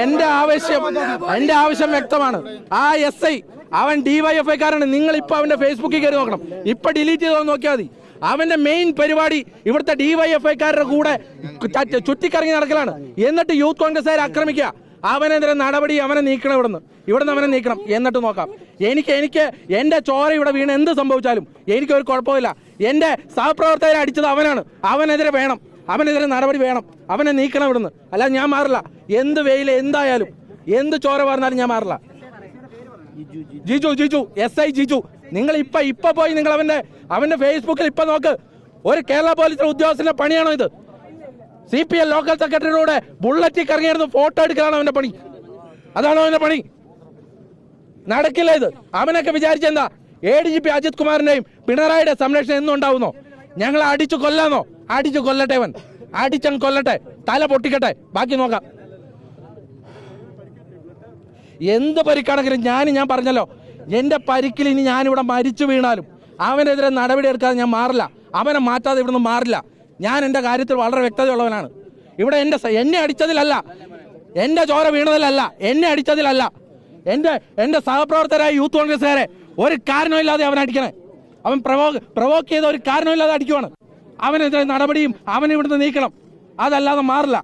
എന്റെ ആവശ്യം വ്യക്തമാണ്. ആ SI അവൻ DYFIക്കാരാണ്. നിങ്ങൾ ഇപ്പൊ അവന്റെ ഫേസ്ബുക്കിൽ കയറി നോക്കണം. ഇപ്പൊ ഡിലീറ്റ് ചെയ്തോ നോക്കിയാൽ മതി. അവന്റെ മെയിൻ പരിപാടി ഇവിടുത്തെ DYFIക്കാരുടെ കൂടെ ചുറ്റിക്കറങ്ങി നടക്കലാണ്. എന്നിട്ട് യൂത്ത് കോൺഗ്രസ്സുകാരെ ആക്രമിക്കുക. അവനെതിരെ നടപടി, അവനെ നീക്കണം ഇവിടുന്ന് അവനെ നീക്കണം. എന്നിട്ട് നോക്കാം. എനിക്ക് എന്റെ ചോര ഇവിടെ വീണ് എന്ത് സംഭവിച്ചാലും എനിക്കൊരു കുഴപ്പമില്ല. എന്റെ സഹപ്രവർത്തകരെ അടിച്ചത് അവനാണ്. അവനെതിരെ വേണം, അവനെതിരെ നടപടി വേണം. അവനെ നീക്കണം ഇവിടുന്ന്. അല്ല ഞാൻ മാറില്ല. എന്ത് വെയിൽ എന്തായാലും എന്ത് ചോര പറഞ്ഞാലും ഞാൻ മാറില്ല. ജിജു SI ജിജു, നിങ്ങൾ ഇപ്പൊ പോയി നിങ്ങൾ അവന്റെ ഫേസ്ബുക്കിൽ ഇപ്പൊ നോക്ക്. ഒരു കേരള പോലീസിലെ ഉദ്യോഗസ്ഥന്റെ പണിയാണോ ഇത്? CPL ലോക്കൽ സെക്രട്ടറിയുടെ ബുള്ളറ്റിൽ കറങ്ങിയായിരുന്നു ഫോട്ടോ എടുക്കലാണ് അവന്റെ പണി. അതാണോ അവന്റെ പണി? നടക്കില്ല ഇത്. അവനൊക്കെ വിചാരിച്ചെന്താ ADGP അജിത് കുമാറിന്റെയും പിണറായിയുടെ സംരക്ഷണം എന്നും ഉണ്ടാവുന്നോ? ഞങ്ങളെ അടിച്ചു കൊല്ലാന്നോ? അടിച്ചു കൊല്ലട്ടെ, അവൻ അടിച്ചങ്ങ് കൊല്ലട്ടെ, തല പൊട്ടിക്കട്ടെ, ബാക്കി നോക്കാം. എന്ത് പരിക്കാണെങ്കിലും ഞാൻ പറഞ്ഞല്ലോ, എന്റെ പരിക്കിൽ ഇനി ഞാനിവിടെ മരിച്ചു വീണാലും അവനെതിരെ നടപടി എടുക്കാതെ ഞാൻ മാറില്ല. അവനെ മാറ്റാതെ ഇവിടുന്ന് മാറില്ല. ഞാൻ എന്റെ കാര്യത്തിൽ വളരെ വ്യക്തതയുള്ളവനാണ്. ഇവിടെ എന്നെ അടിച്ചതിലല്ല, എന്റെ ചോര വീണതിലല്ല, എന്നെ അടിച്ചതിലല്ല, എന്റെ സഹപ്രവർത്തകരായ യൂത്ത് കോൺഗ്രസ്സുകാരെ ഒരു കാരണമില്ലാതെ അവൻ അടിക്കണേ. അവൻ പ്രവോക്ക് ചെയ്ത ഒരു കാരണമില്ലാതെ അടിക്കുവാണ്. അവനെതിരെ നടപടിയും അവൻ ഇവിടുന്ന് നീക്കണം. അതല്ലാതെ മാറില്ല.